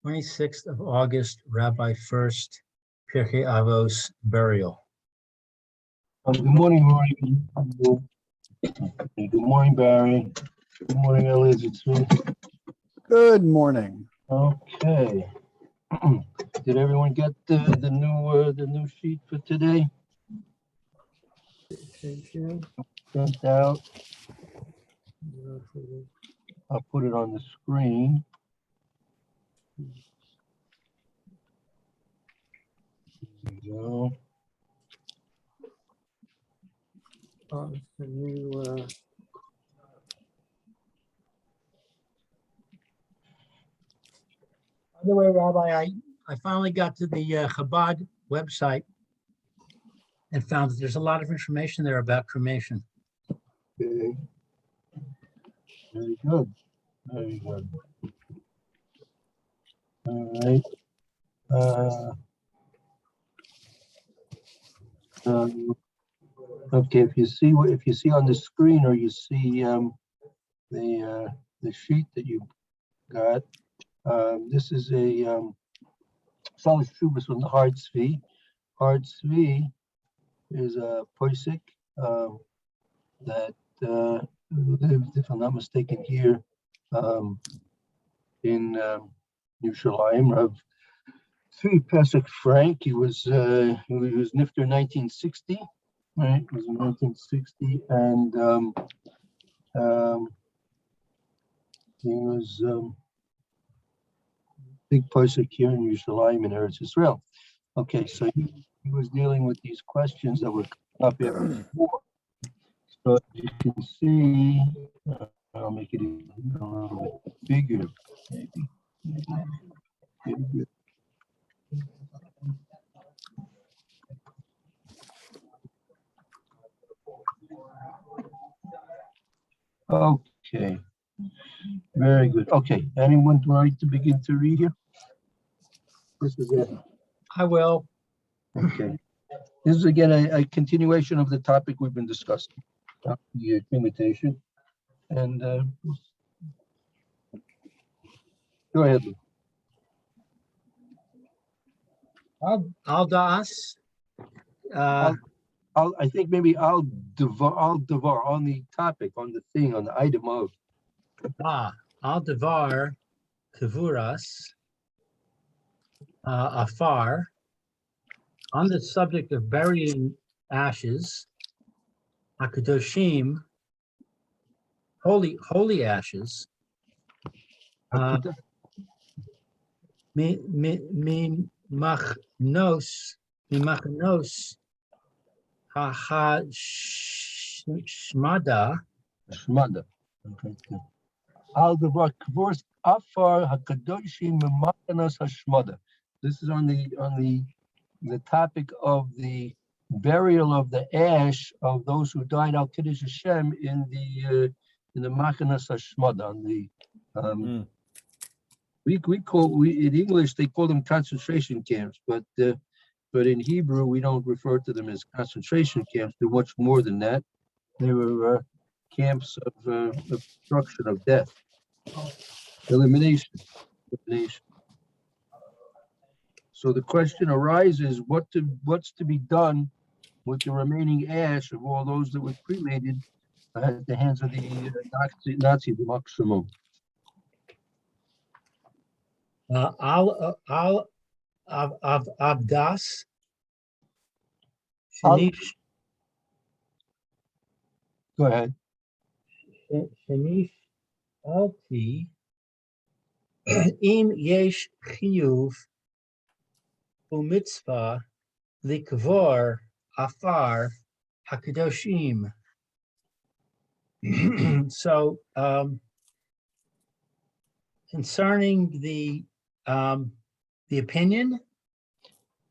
26th of August, Rabbi Furst, Pierke Avos burial. Good morning, Rory. Good morning, Barry. Good morning, Elizabeth. Good morning. Okay. Did everyone get the new sheet for today? Sent out. I'll put it on the screen. There we go. By the way, Rabbi, I finally got to the Chabad website and found that there's a lot of information there about cremation. Okay. Very good. Very good. All right. Okay, if you see on the screen, or you see the sheet that you got, this is a solid shubas from the hard Tzvi. Hard Tzvi is a Poisik that lived, if I'm not mistaken, here in Yerushalayim. Rav Tzvi Pesach Frank. He was nifter 1960. Right, it was in 1960, and he was big Pesach here in Yerushalayim in Eretz Israel. Okay, so he was dealing with these questions that were up here before. So as you can see, I'll make it a little bit bigger, maybe. Okay, very good. Okay, anyone like to begin to read here? This is it. I will. Okay. This is again a continuation of the topic we've been discussing, the cremation. And go ahead, Lou. Al Das. I think maybe I'll devour on the topic, on the thing, on the item of. Al Devar Kavuras Afar, on the subject of burying ashes, Hakadoshim, holy ashes, Machnos Shmada. Okay. Al Devar Kavurs Afar Hakadoshim Machnos Hashmada. This is on the topic of the burial of the ash of those who died al Kiddush Hashem in the Machanas Hashmada. On the we in English they call them concentration camps, but in Hebrew we don't refer to them as concentration camps. They're much more than that. They were camps of destruction, of death, elimination. So the question arises: what's to be done with the remaining ash of all those that were cremated at the hands of the Nazi maximum? Al Abdas Shanish. Go ahead. Shanish Alti Im Yesh Chiyuv Umitzvah Likvor Afar Hakadoshim. So concerning the opinion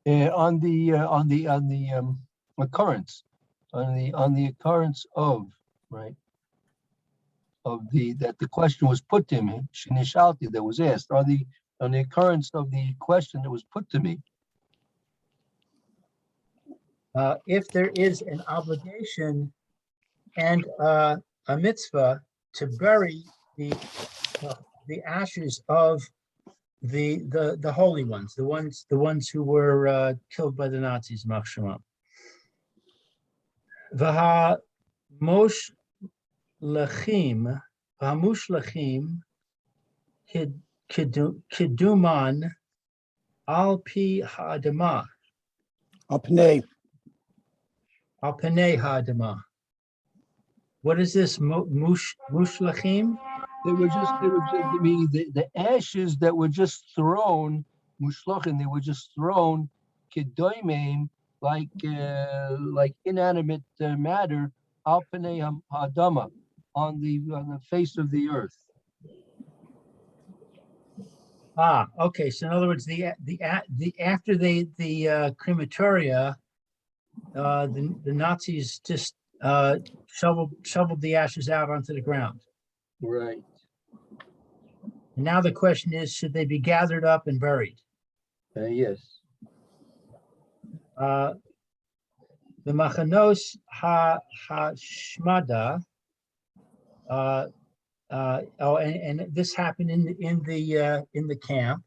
on the occurrence, on the occurrence of, right, of that the question was put to me, Shinishalti, that was asked, on the occurrence of the question that was put to me. If there is an obligation and a mitzvah to bury the ashes of the holy ones, the ones who were killed by the Nazis, Machshema. Vaha mosh lachim, vahamushlachim kiduman al pi ha'adama, Apnei. al penei ha'adama. What is this mushlachim? They were just, I mean, the ashes that were just thrown, mushlachin, they were just thrown, kedoimim, like inanimate matter, al panei ha'adama, on the face of the earth. Ah, okay. So in other words, the after the crematoria, the Nazis just shoveled the ashes out onto the ground. Right. And now the question is, should they be gathered up and buried? Yes. The machanos hashmada. And this happened in the camp.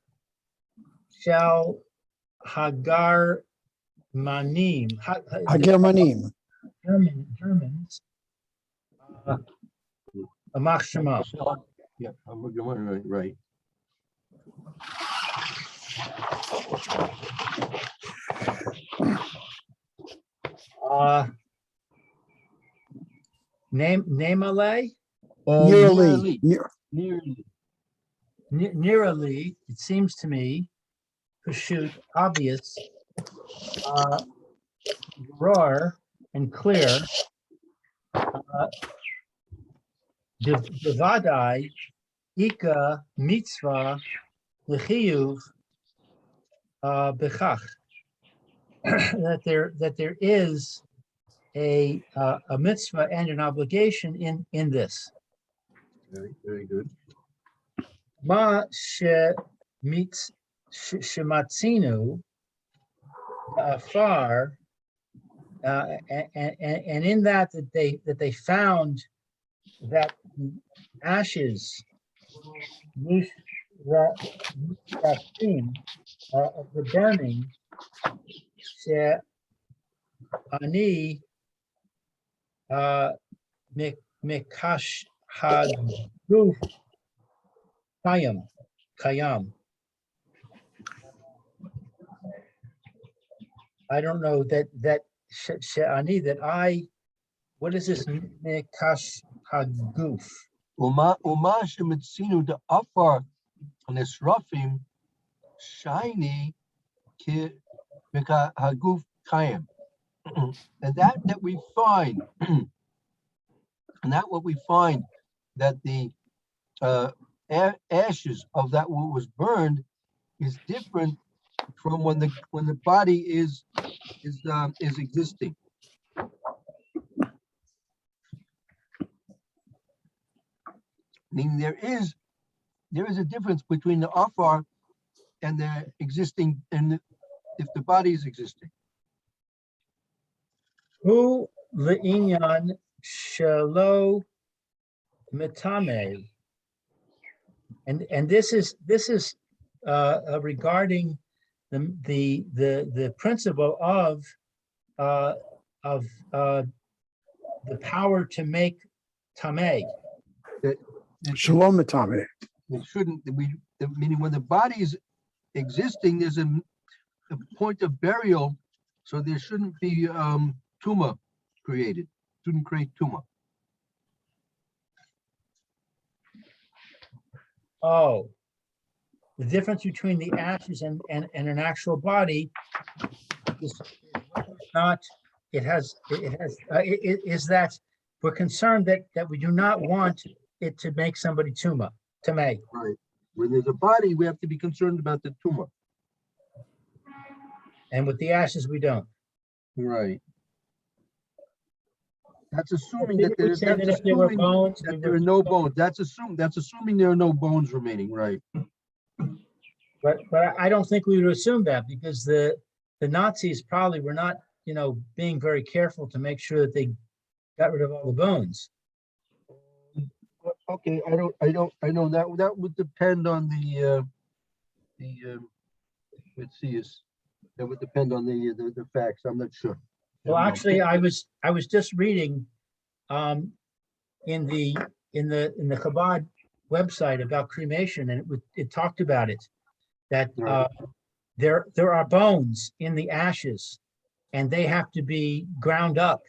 Shall Hagar Manim, Hagermanim. Germans, Amach Shema. Yeah, I'm right. Name Alay? Nearly. Nearly, it seems to me, pursuit, obvious, roar and clear. Devadai, Ika, Mitzvah, Lechiyuv, Bechach. that there is a mitzvah and an obligation in this. Very good. Ma shematzinu afar, and in that they found that the ashes of the burning ani mikash hadruf kayam. I don't know that she'ani that I. What is this mikash haguf? Uma shemitzinu the afar nesrafim shiny ki haguf kayam, and that we find, and that what we find that the ashes of that what was burned is different from when the body is existing. Meaning there is a difference between the afar and the existing, and if the body is existing. Hu le'inyan shelo metame, and this is regarding the principle of the power to make tameh. Shalom Matame. It shouldn't, meaning when the body is existing, there's a point of burial, so there shouldn't be tumah created. Shouldn't create tumah. Oh, the difference between the ashes and an actual body is not. It is that we're concerned that we do not want it to make somebody tumah. Right. When there's a body, we have to be concerned about the tumah. And with the ashes, we don't. Right. That's assuming that there are no bones. That's assuming there are no bones remaining. Right. But I don't think we would assume that, because the Nazis probably were not, being very careful to make sure that they got rid of all the bones. Okay, I know that would depend on the let's see, that would depend on the facts. I'm not sure. Well, I don't know. actually, I was just reading in the Chabad website about cremation, and it talked about it, that Right. there are bones in the ashes, and they have to be ground up.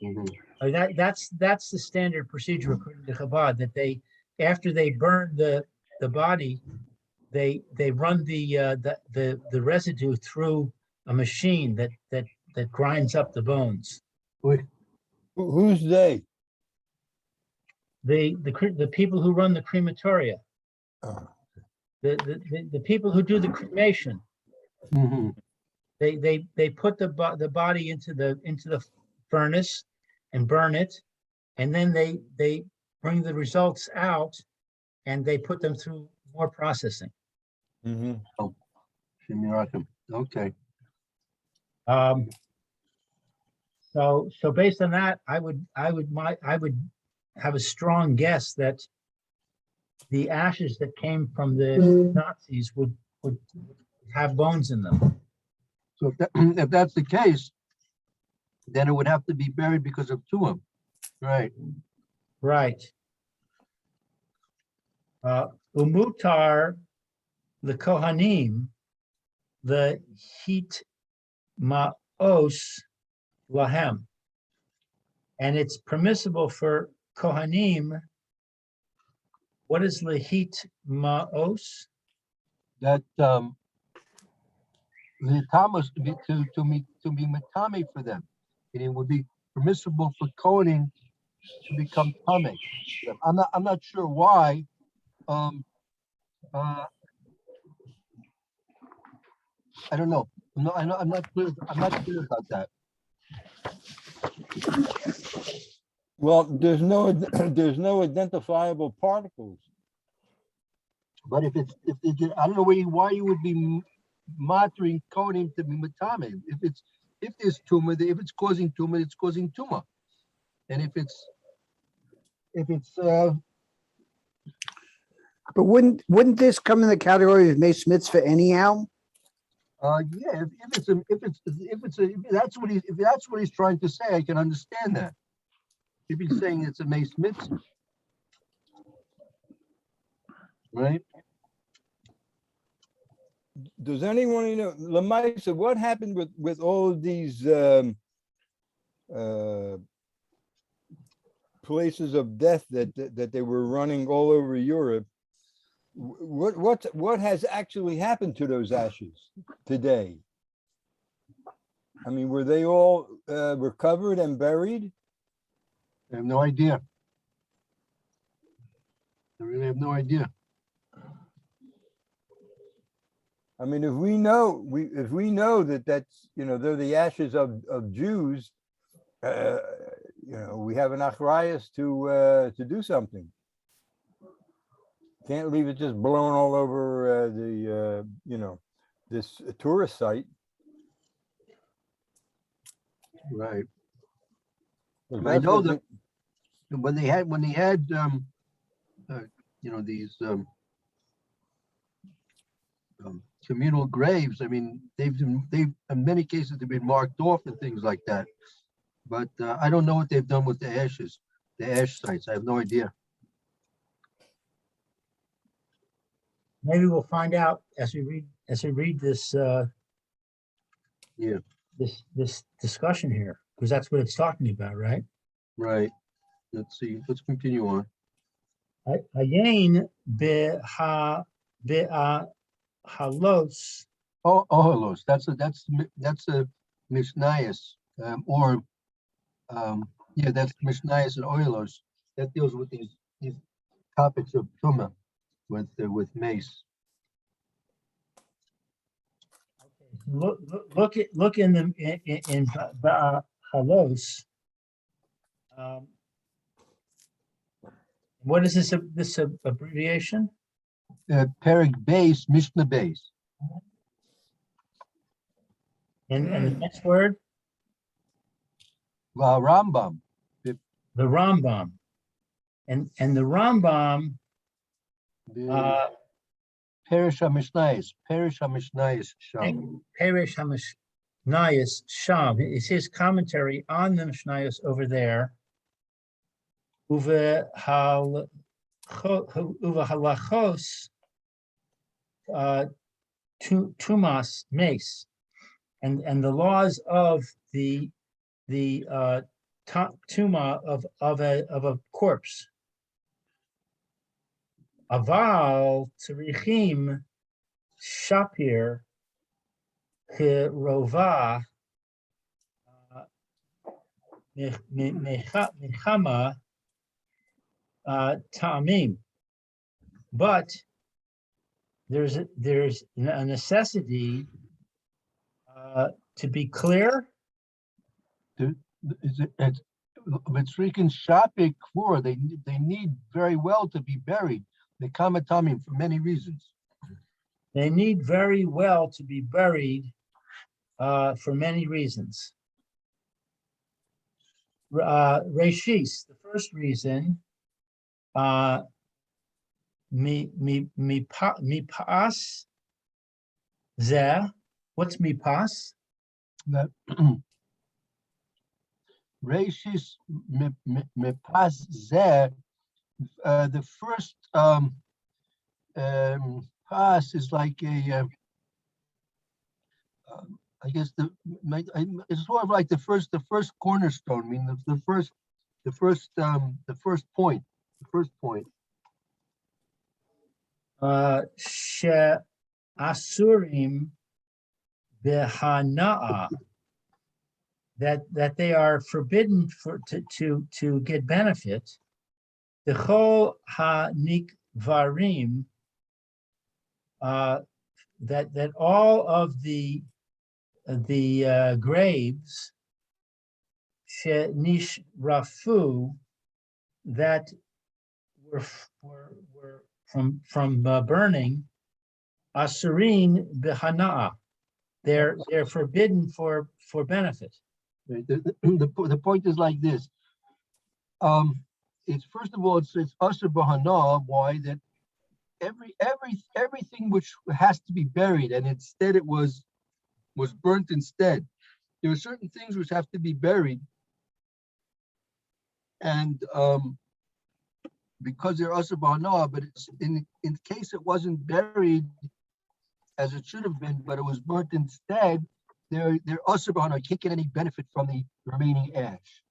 Mhm. That's the standard procedure according to Chabad, that they, after they burn the body, they run the residue through a machine that grinds up the bones. Wait, Who's they? The people who run the crematoria, Oh, the people who do the cremation, mhm. they put the body into the furnace and burn it, and then they bring the results out and they put them through more processing. mhm. Shemirakim. Okay. So based on that, I would have a strong guess that the ashes that came from the Nazis would have bones in them. So if that's the case, then it would have to be buried because of tuum. Right. Right. Umutar, the Kohanim, the Hit Ma'os Lahem. And it's permissible for Kohanim. What is Lehit Ma'os? That the Thomas to be matame for them. And it would be permissible for Kohanim to become tame. I'm not sure why. I don't know. I'm not clear about that. Well, there's no identifiable particles. But if I don't know why you would be monitoring Kohanim to be matame. If there's tumor, if it's causing tumor, it's causing tumor. And if it's But wouldn't this come in the category of Mace Mitzvah anyhow? yeah, if that's what he's trying to say, I can understand that. If he's saying it's a mace mitzvah, right? Does anyone know, Lamaisa, what happened with all of these places of death that they were running all over Europe? What has actually happened to those ashes today? I mean, were they all recovered and buried? I have no idea. I really have no idea. I mean, if we know that that's, they're the ashes of Jews, we have an achrayus to do something. Can't leave it just blown all over this tourist site. Right. I know that when they had these communal graves, I mean, they've in many cases they've been marked off and things like that. But I don't know what they've done with the ashes, the ash sites. I have no idea. Maybe we'll find out as we read this Yeah. this discussion here, because that's what it's talking about, right? Right. Let's see. Let's continue on. Again, be'ahalos. Oh, oholos. That's a mishnayos, that's mishnayos and oilos. That deals with these topics of tumah with mace. Look in Ba'ahalos. What is this abbreviation? Perik base, Mishnah base. And the next word? Rambam. The Rambam. And the Rambam, Perish HaMishnayis Sham. Perish Hamashnayas Sham is his commentary on the Mishnayos over there. Uve halachos tumas mace, and the laws of the tuma of a corpse. Aval tzrichim shapir kirova mechama ta'amim, but there's a necessity to be clear. It's freaking shapik for they need very well to be buried. The kamatamim for many reasons. They need very well to be buried for many reasons. Reshis, the first reason, mi pas zeh. What's mi pas? That Reshis me pas zeh. The first pass is like a, I guess it's sort of like the first cornerstone. I mean the first point. She asurim behana'a, that they are forbidden to get benefit. The whole hanikvarim, that all of the graves shenishrafu, that were from burning, asurin behana'a, they're forbidden for benefit. The point is like this. It's first of all, it's asur b'hana. Why? That everything which has to be buried, and instead it was burnt instead. There are certain things which have to be buried, and because they're asur b'hana, but it's in case it wasn't buried as it should have been, but it was burnt instead, they're asur b'hana, can't get any benefit from the remaining ash.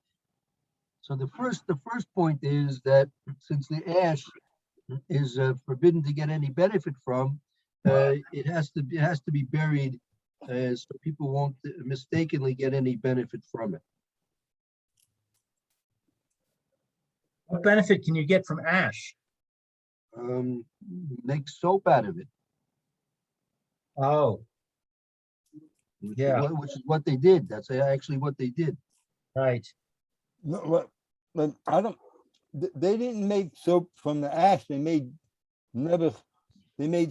So the first point is that since the ash is forbidden to get any benefit from, it has to be buried, so people won't mistakenly get any benefit from it. What benefit can you get from ash? Make soap out of it. Oh, yeah. Which is what they did. That's actually what they did. Right. No, but I don't. They didn't make soap from the ash. They made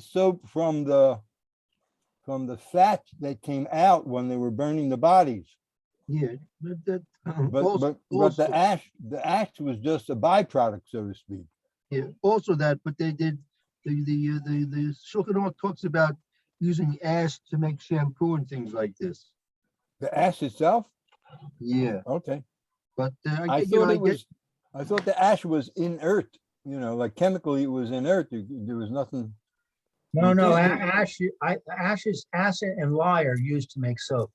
soap from the fat that came out when they were burning the bodies. Yeah, but that. But the ash was just a byproduct, so to speak. Yeah, also that, but they did the Shulchan Aruch talks about using ash to make shampoo and things like this. The ash itself? Yeah. Okay. But I thought the ash was inert, like chemically it was inert. There was nothing. No, ash is acid and lye are used to make soap.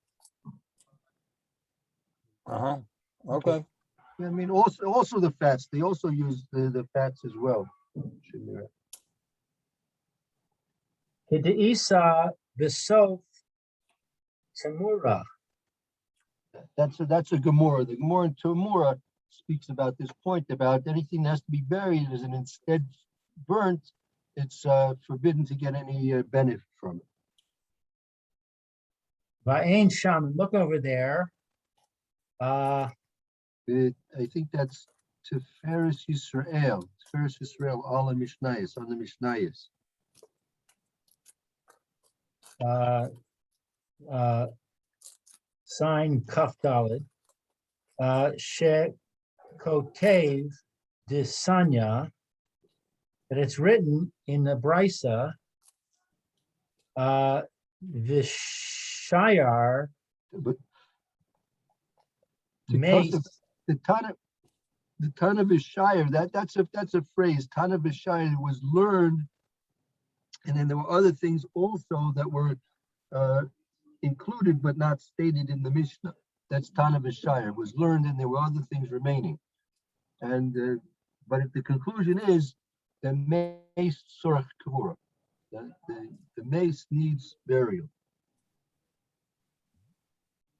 Uh-huh. Okay. I mean, also the fats. They also use the fats as well. Isa besof tamura. That's a Gemara. The Gemara in Tamura speaks about this point about anything that has to be buried is and instead burnt. It's forbidden to get any benefit from it. Va'ain sham. Look over there. I think that's Tiferes Yisrael. Tiferes Yisrael on the Mishnayos. Sign Kaf Daled. She Kotev Disanya, that it's written in the Brisa, Vishayar But Mace. because of the Tana Vishayar, that's a phrase. Tana Vishayar was learned, and then there were other things also that were included but not stated in the Mishnah. That's Tana Vishayar, was learned, and there were other things remaining. And but if the conclusion is the mace sorach kavura, the mace needs burial.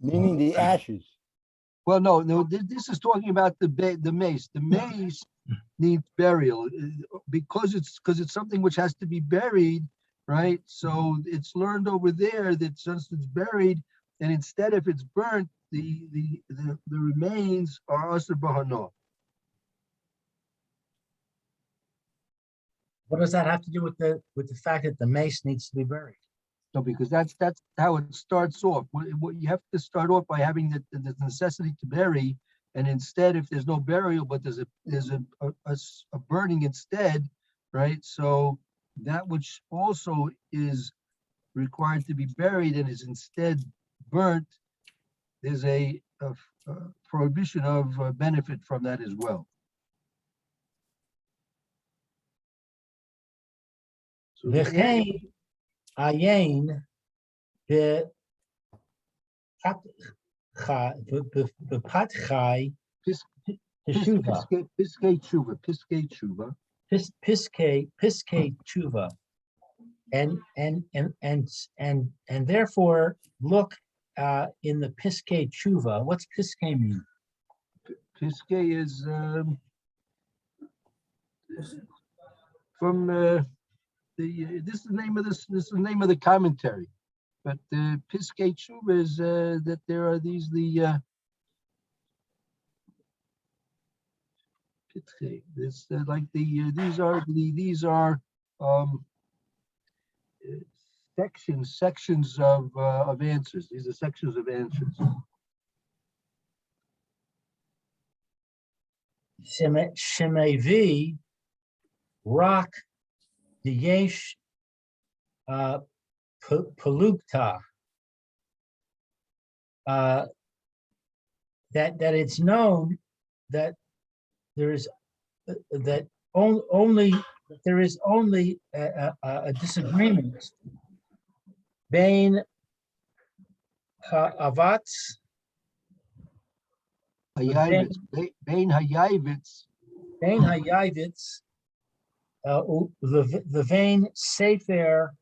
Meaning the ashes. Well, no, this is talking about the mace. The mace needs burial because it's something which has to be buried, right? So it's learned over there that since it's buried, and instead if it's burnt, the remains are asur b'hana. What does that have to do with the fact that the mace needs to be buried? No, because that's how it starts off. What you have to start off by having the necessity to bury, and instead, if there's no burial, but there's a burning instead, right? So that which also is required to be buried and is instead burnt, there's a prohibition of benefit from that as well. So the area- V'chein ayin b'patchai teshuva. Piskei tshuva. Piskei tshuva. And therefore look in the Piskei tshuva. What's Piskei mean? Piskei is from this is the name of this is the name of the commentary, but the Piskei tshuva is that there are these Piskei. This like these are sections of answers. These are sections of answers. Shemevi Rak Diyesh Palukta. That it's known that there is only a disagreement between Avos, Hayavitz, Bein Hayavitz, Hayavitz, Levain Sefer.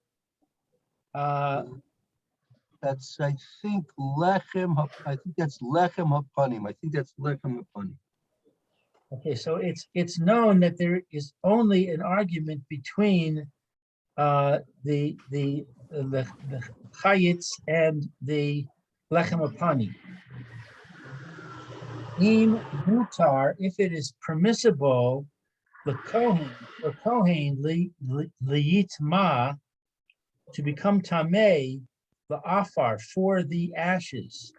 That's I think Lechem. I think that's Lechem Hapanim. I think that's Lechem Hapanim. Okay, so it's known that there is only an argument between the Chayitz and the Lechem Hapanim. In mutar, if it is permissible, the Kohen liyitma, to become tamei, the afar, for the ashes,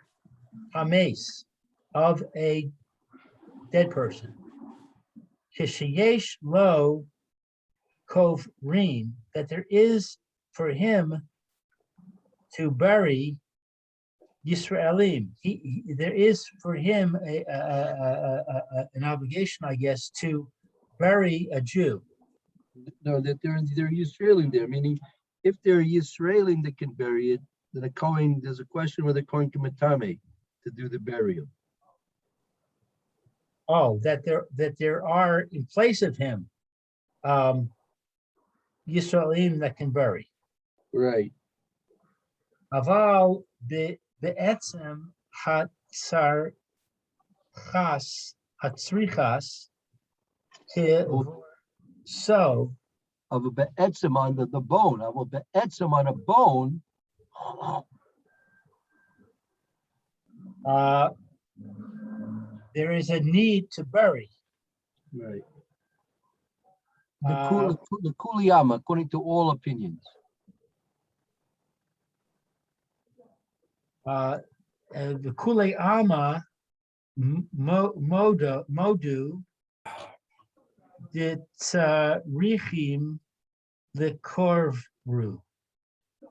hames, of a dead person. Kishayesh lo kovrim, that there is for him to bury Yisraelim. There is for him an obligation, I guess, to bury a Jew. No, that they're Yisraelim there, meaning if they're Yisraelim that can bury it, then a Kohen, there's a question whether Kohen can matame to do the burial. Oh, that there are in place of him Yisraelim that can bury. Right. Aval be'etzem hatzrichas so Of a be'etzem on the bone, of a be'etzem on a bone. There is a need to bury. Right. The kuliyama, according to all opinions. The Kulei Ama Modu dit Richim the Korvru.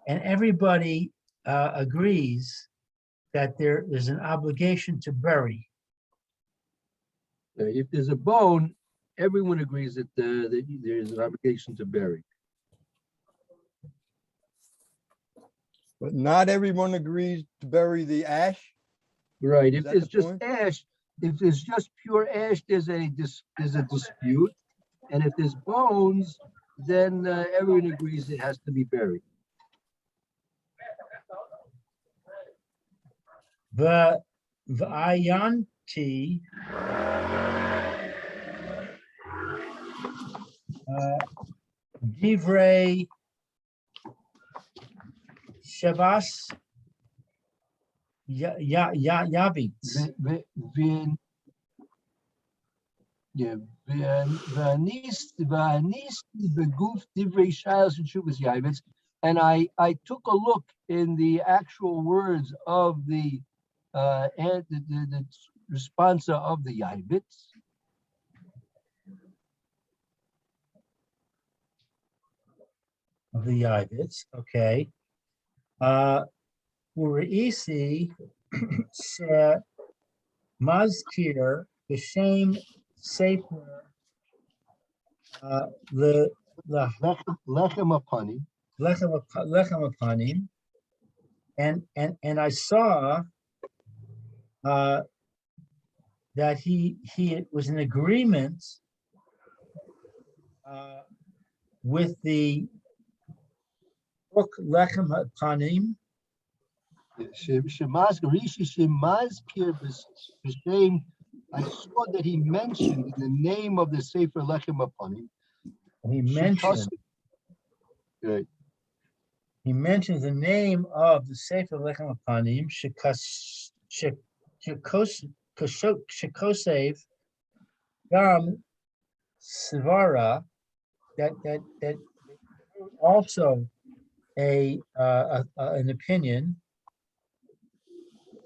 everybody agrees that there's an obligation to bury. If there's a bone, everyone agrees that there's an obligation to bury. But not everyone agrees to bury the ash. Right, Is if that it's the just point? ash, if it's just pure ash, there's a dispute. And if there's bones, then everyone agrees it has to be buried. V'ayanti divrei shavas yabitz. And I took a look in the actual words of the responsa of the Yavitz. Of the Yavitz, okay. Uriisi mazkir b'shem sefer the Lechem upon lechem apanim, and I saw that he was in agreement with the book Lechem Hapanim. I saw that he mentioned the name of the Sefer Lechem Apanim. He mentioned. Right. He mentions the name of the Sefer Lechem Hapanim, Shekosev Gam Svara, that also an opinion.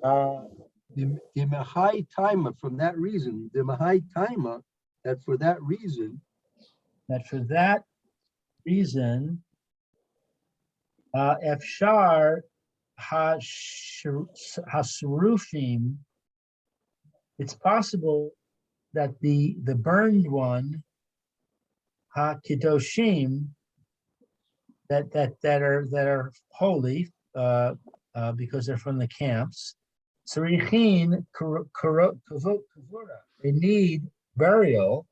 The Mahai Taima, from that reason, the Mahai Taima, that for that reason, Efshar Hasurufim, it's possible that the burned one, Ha-Kedoshim, that are holy, because they're from the camps. Tzarichin kavura, they need burial.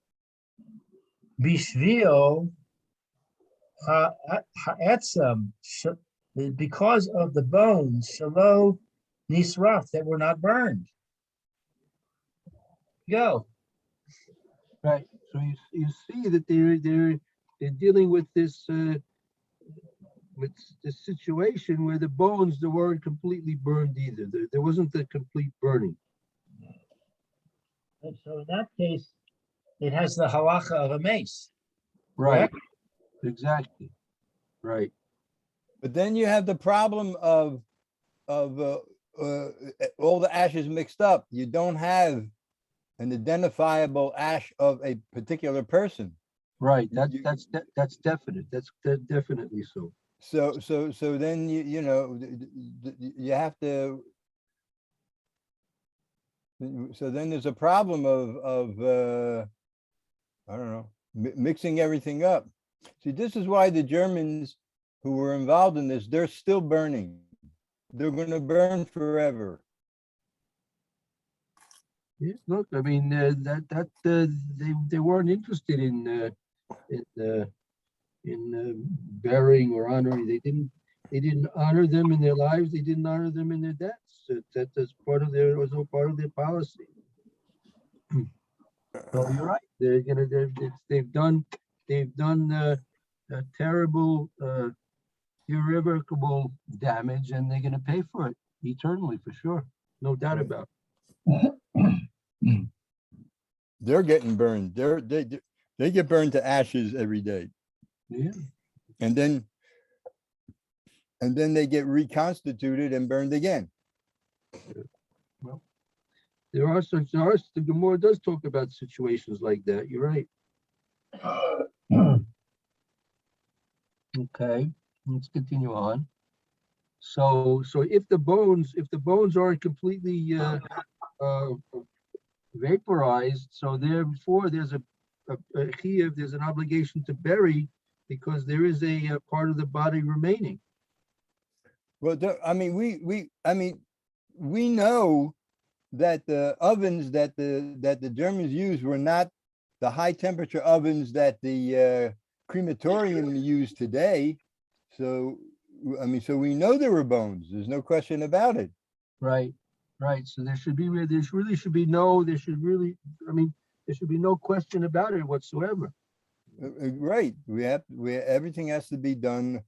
Bishvil ha'etzam, because of the bones, shalo nisraf, that were not burned. Go. right? So you see that they're dealing with this situation where the bones, they weren't completely burned either. There wasn't a complete burning. And so in that case, it has the halacha of a mace. Right. Correct? Exactly. Right. But then you have the problem of all the ashes mixed up. You don't have an identifiable ash of a particular person. Right. That's definite. That's definitely so. So then you know you have to. So then there's a problem of I don't know, mixing everything up. See, this is why the Germans who were involved in this, they're still burning. They're going to burn forever. Yeah, look, I mean they weren't interested in burying or honoring. They didn't honor them in their lives. They didn't honor them in their deaths. That's part of their, was all part of their policy. So you're right. They've done terrible, irrevocable damage, and they're gonna pay for it eternally for sure. No doubt about it. They're getting burned. They get burned to ashes every day. Yeah. And then they get reconstituted and burned again. Well, there are the Gemara does talk about situations like that. You're right. Okay, let's continue on. So if the bones aren't completely uh, vaporized, so therefore there's a chiyuv, there's an obligation to bury because there is a part of the body remaining. Well, I mean, we know that the ovens that the Germans used were not the high temperature ovens that the crematorium used today. So, I mean, so we know there were bones. There's no question about it. Right. So there should really be no, there should be no question about it whatsoever. Right. Everything has to be done.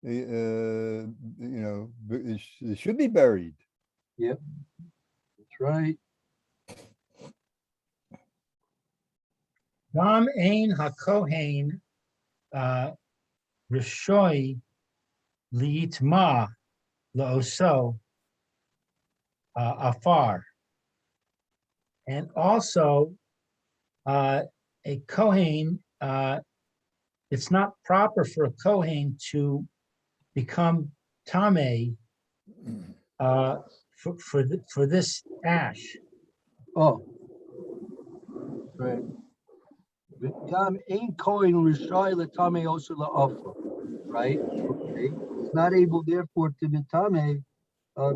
You know, it should be buried. Yep. That's right. Gam ein hakohen rishoi liitma laoso afar. And also, a Kohen, it's not proper for a Kohen to become Tame for this ash. Oh, right. Gam ein kohen rishai l'tamei osu la'afa. Right. Okay. It's not able, therefore, to be tame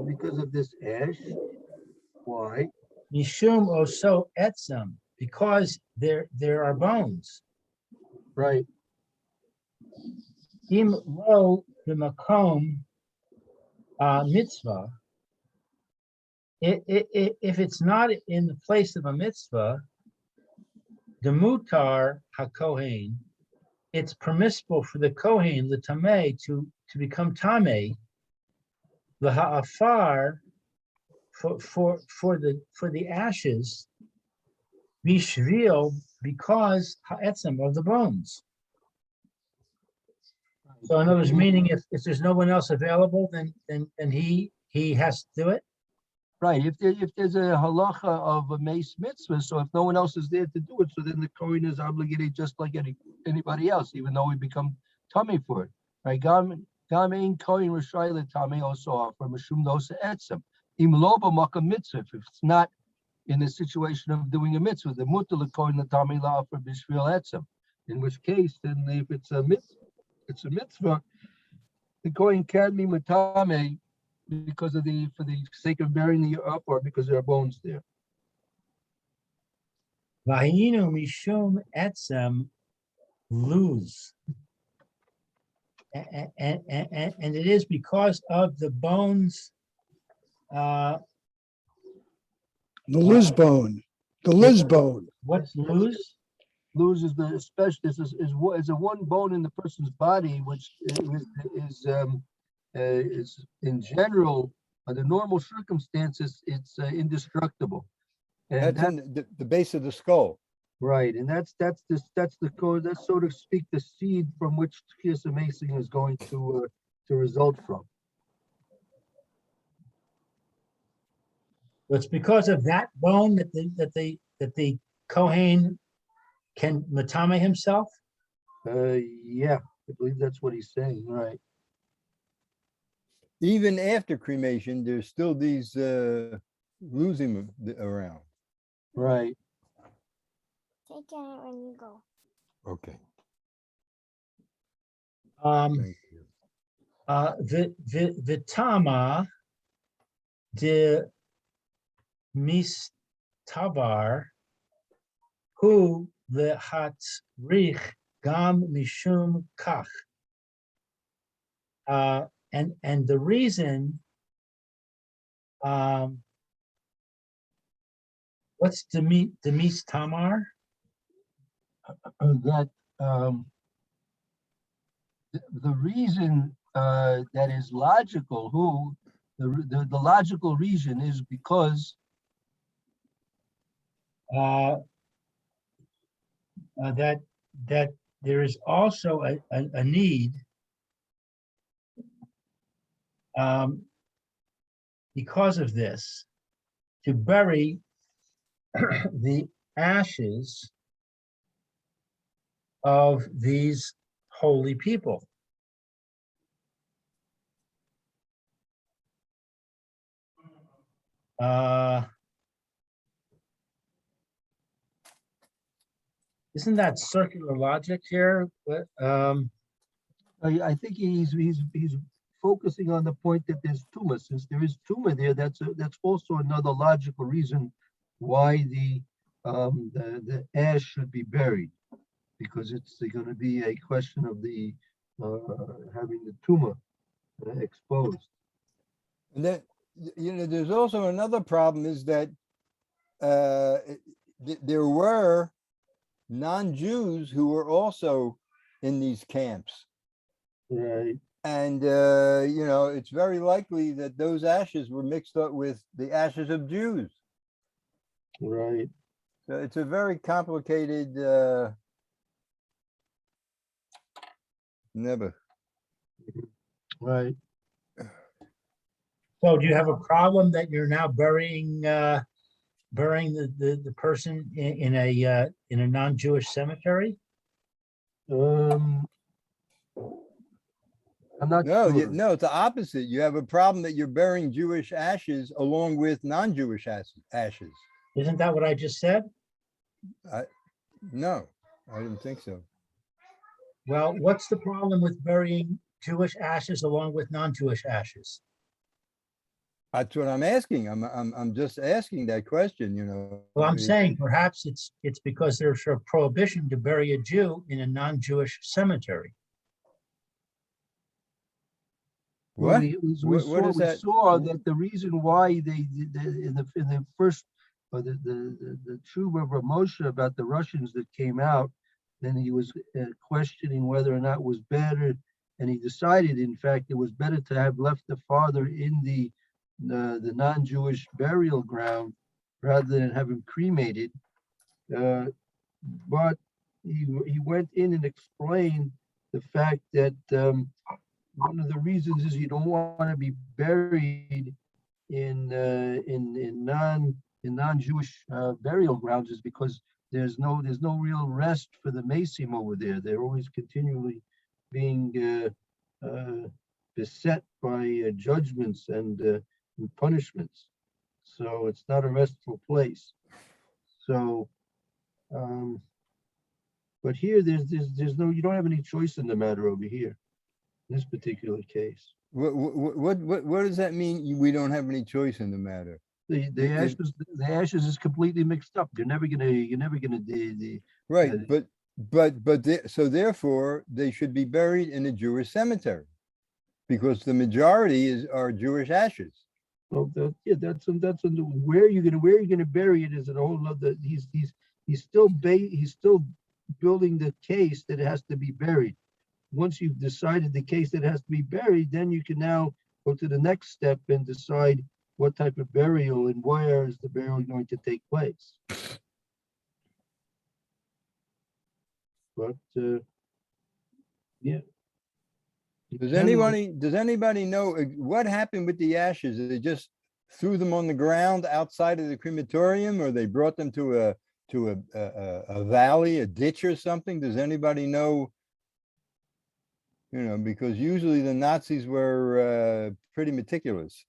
because of this ash. Why? Mishum oso etzem, because there are bones. Right. Im lo b'makom mitzvah. If it's not in the place of a mitzvah, the mutar hakohen, it's permissible for the kohen, the tameh, to become tameh, the ha'afar, for the ashes, bishvil, because ha'etzem, of the bones. So in other words, meaning if there's no one else available, then he has to do it. Right. If there's a halacha of a mace mitzvah, so if no one else is there to do it, so then the kohen is obligated just like anybody else, even though we become tummy for it. Right. Gam ein kohen rishai l'tamei also offer mishum dosa etzem. Im lo b'makam mitzvah. If it's not in the situation of doing a mitzvah, the mutar l'kohen l'tamei la'offer b'shvil etzem. In which case, then if it's a mitzvah, the kohen can be matame because of for the sake of burying the up, or because there are bones there. Vahinu mishum etzem lose. And it is because of the bones. The Liz bone. The Liz bone. What's lose? Lose is the special. This is a one bone in the person's body, which is in general, under normal circumstances, it's indestructible. And That's in the base of the skull. right, and that's the code. That's, so to speak, the seed from which Chias Amazing is going to result from. It's because of that bone that the Kohen can matame himself. Yeah, I believe that's what he's saying. Right. Even after cremation, there's still these losing around. Right. Take it when you go. Okay. The Vitama de Mistavar hu lehatzrich gam mishum kach. And the reason, what's Demis Tamar? That the reason that is logical, the logical reason is because that there is also a need because of this to bury the ashes of these holy people. Isn't that circular logic here? But, I think he's focusing on the point that there's tumor. Since there is tumor there, that's also another logical reason why the ash should be buried, because it's going to be a question of the having the tumor exposed. And then, there's also another problem is that there were non-Jews who were also in these camps. Right. And, it's very likely that those ashes were mixed up with the ashes of Jews. Right. So it's a very complicated, never. Right. so do you have a problem that you're now burying the person in a non-Jewish cemetery? I'm not No, sure. no, it's the opposite. You have a problem that you're burying Jewish ashes along with non-Jewish ashes. Isn't that what I just said? No, I didn't think so. Well, what's the problem with burying Jewish ashes along with non-Jewish ashes? That's what I'm asking. I'm just asking that question, Well, I'm saying perhaps it's because there's a prohibition to bury a Jew in a non-Jewish cemetery. Well, What? we What is that? saw that the reason why they in the first, or the Tshuva of Moshe about the Russians that came out, then he was questioning whether or not it was better, and he decided, in fact, it was better to have left the father in the non-Jewish burial ground rather than have him cremated. But he went in and explained the fact that one of the reasons is you don't want to be buried in non-Jewish burial grounds is because there's no real rest for the Masim over there. They're always continually being beset by judgments and punishments. So it's not a restful place. So, but here there's no, you don't have any choice in the matter over here, in this particular case. What does that mean? We don't have any choice in the matter. The ashes is completely mixed up. You're never gonna Right, so therefore they should be buried in a Jewish cemetery because the majority are Jewish ashes. well, that's where you're gonna bury it is a whole other. He's still building the case that it has to be buried. Once you've decided the case that has to be buried, then you can now go to the next step and decide what type of burial and where is the burial going to take place. But yeah. Does anybody know what happened with the ashes? They just threw them on the ground outside of the crematorium, or they brought them to a valley, a ditch or something? Does anybody know? Because usually the Nazis were pretty meticulous.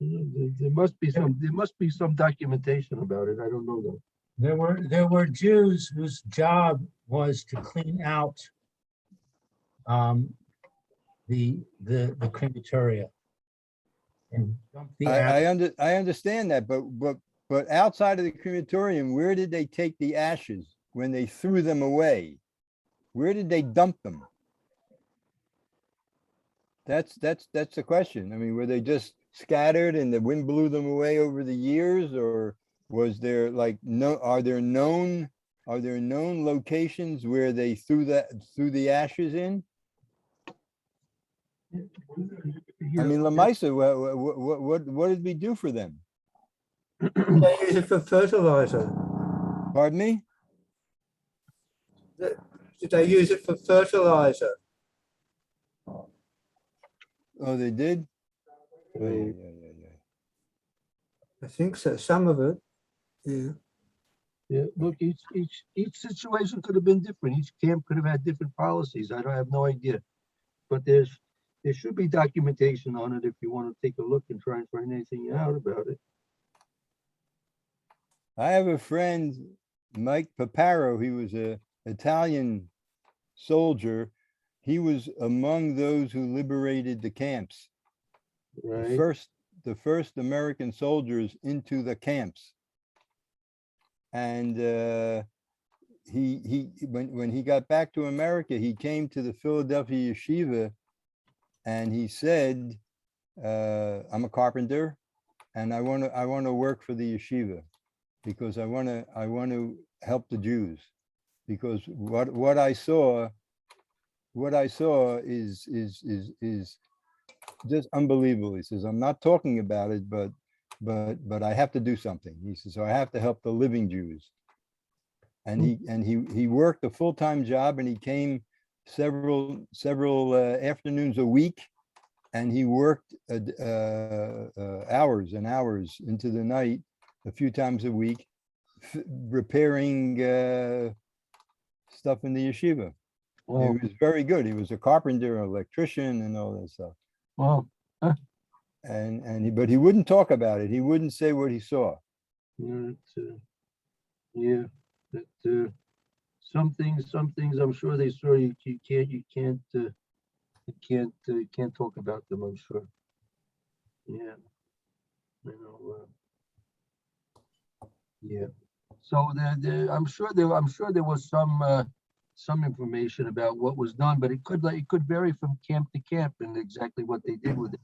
There must be some documentation about it. I don't know though. There were Jews whose job was to clean out the crematoria and dump the ash. I understand that, but outside of the crematorium, where did they take the ashes when they threw them away? Where did they dump them? That's the question. I mean, were they just scattered and the wind blew them away over the years, or was there are there known locations where they threw the ashes in? I mean, Lamaisa, what did we do for them? They use it for fertilizer. Pardon me? Did they use it for fertilizer? Oh, they did? Oh, yeah. I think so. Some of it. Yeah. Yeah, look, each situation could have been different. Each camp could have had different policies. I have no idea. But there's there should be documentation on it if you want to take a look and try and find anything out about it. I have a friend, Mike Paparo. He was a Italian soldier. He was among those who liberated the camps. Right. The first American soldiers into the camps. And when he got back to America, he came to the Philadelphia Yeshiva and he said, I'm a carpenter and I want to work for the yeshiva because I want to help the Jews, because what I saw is just unbelievable. He says, I'm not talking about it, but I have to do something. He says, so I have to help the living Jews. And he worked a full-time job, and he came several afternoons a week, and he worked hours and hours into the night a few times a week, repairing stuff in the yeshiva. Well, He was very good. He was a carpenter, an electrician, and all that stuff. well, But he wouldn't talk about it. He wouldn't say what he saw. yeah, that some things I'm sure they saw you can't talk about them, I'm sure. Yeah. You know, yeah. So I'm sure there was some information about what was done, but it could vary from camp to camp and exactly what they did with it.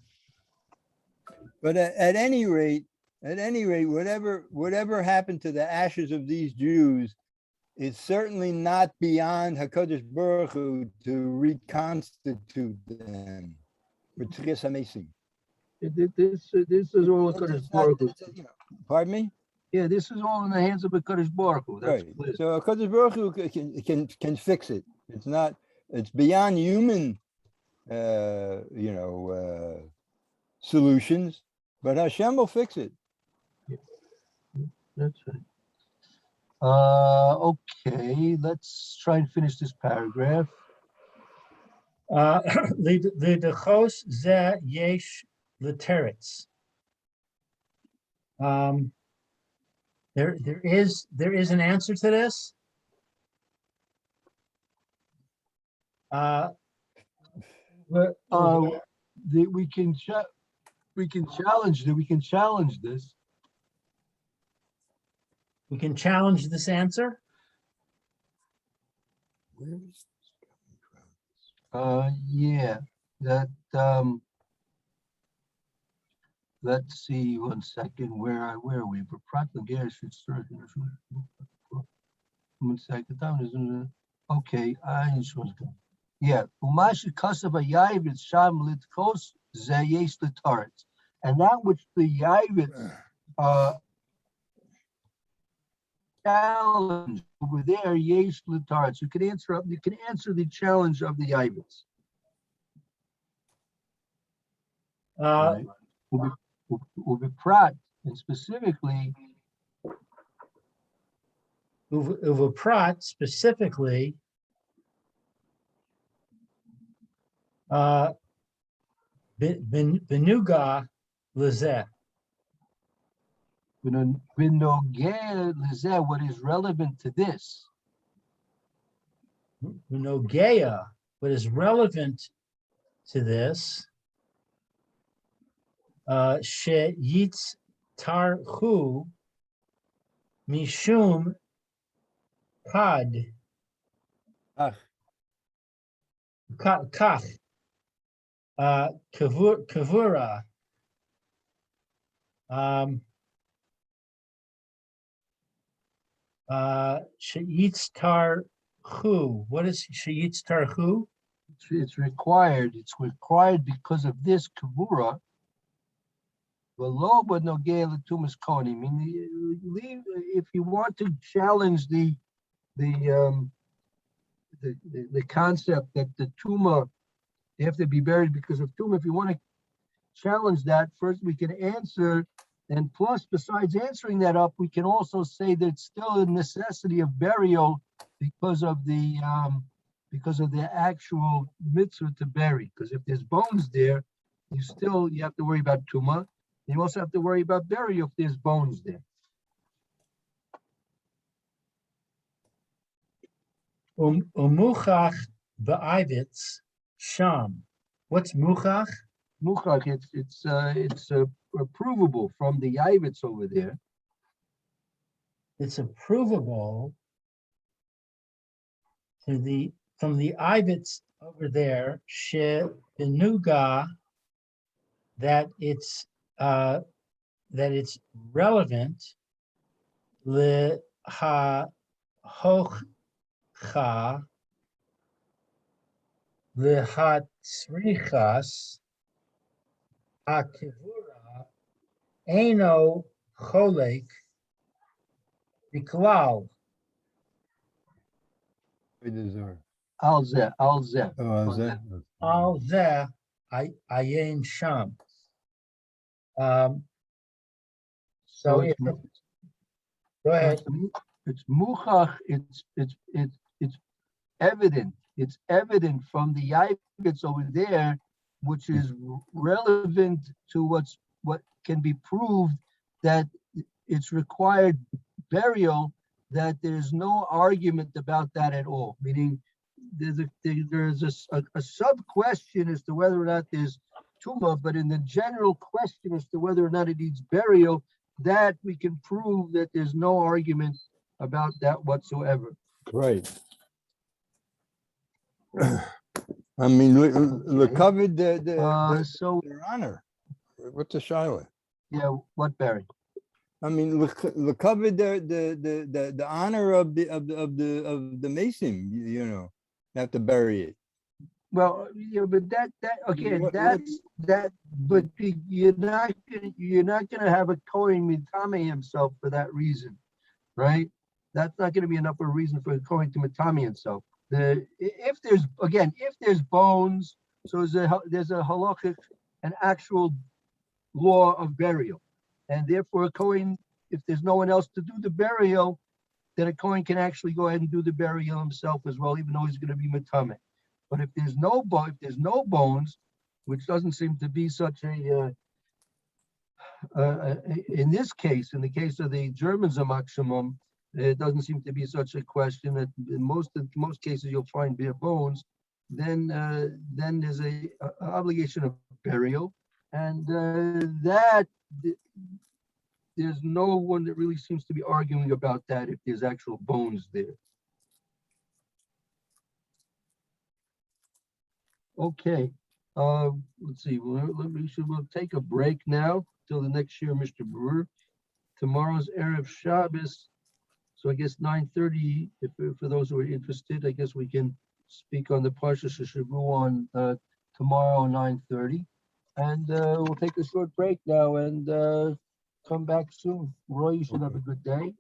But at any rate, whatever happened to the ashes of these Jews, it's certainly not beyond HaKadosh Baruch Hu to reconstitute them. This is all HaKadosh Baruch Hu. Pardon me? Yeah, this is all in the hands of HaKadosh Baruch Hu. That's Right. clear. So HaKadosh Baruch Hu can fix it. It's beyond human, solutions, but Hashem will fix it. That's right. Okay, let's try and finish this paragraph. Lidechos ze yesh literetz. There is an answer to this. We can challenge this. We can challenge this answer. Where is this coming from? Yeah, that, let's see, 1 second, where are we? For practical should start. 1 second. Okay, yeah. And that which the Yavits challenge over there, yesh l'taretz. You can answer the challenge of the Yavits. Uviprat, and specifically Uvaprat specifically, benuga lezeh. What is relevant to this? Benogea, what is relevant to this? She'yitz tarhu mishum kad kach kavura she'yitz tarhu. What is she'yitz tarhu? It's required. It's required because of this kavura. I mean, if you want to challenge the concept that the tumor, they have to be buried because of tumor. If you want to challenge that, first we can answer, and plus, besides answering that up, we can also say that it's still a necessity of burial because of the because of the actual mitzvah to bury. Because if there's bones there, you have to worry about tuma. You also have to worry about burial if there's bones there. Umuchach ba'ivitz sham. What's muchach? Muchach, it's provable from the Yavitz over there. It's provable from the ivitz over there, she benuga, that it's relevant le ha hochcha le ha tzrichas hakivura eno cholek biklal. Alzeh. Oh, is that? Al zeh ayin sham. So if, go ahead. It's muchach. It's evident. It's evident from the Yavitz over there, which is relevant to what can be proved, that it's required burial. That there's no argument about that at all. Meaning, there's a sub question as to whether or not there's tumah, but in the general question as to whether or not it needs burial, that we can prove that there's no argument about that whatsoever. Right. I mean, look, covered their honor. What's the Shiloh? Yeah, what Barry? I mean, look, covered the honor of the Mason. You know, have to bury it. Well, yeah, but that again, But you're not gonna have a Kohen mitame himself for that reason, right? That's not gonna be enough of a reason for a Kohen to mitame himself. If there's bones, so there's a halachic, an actual law of burial, and therefore a Kohen, if there's no one else to do the burial, then a Kohen can actually go ahead and do the burial himself as well, even though he's going to be mitame. But if there's no bones, which doesn't seem to be such a in this case, in the case of the German Zamachshimum, it doesn't seem to be such a question. That in most cases you'll find bare bones. Then there's a obligation of burial, and that there's no one that really seems to be arguing about that if there's actual bones there. Okay, let's see. We'll take a break now till the next year, Mr. Brewer. Tomorrow's Erev Shabbos, so I guess 9:30. If for those who are interested, I guess we can speak on the Parsha Shavu on tomorrow 9:30, and we'll take a short break now and come back soon. Roy, you should have a good day,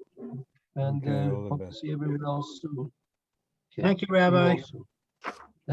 and Okay, all the hope to best. see everyone else soon. Okay. Thank you, Rabbi. also.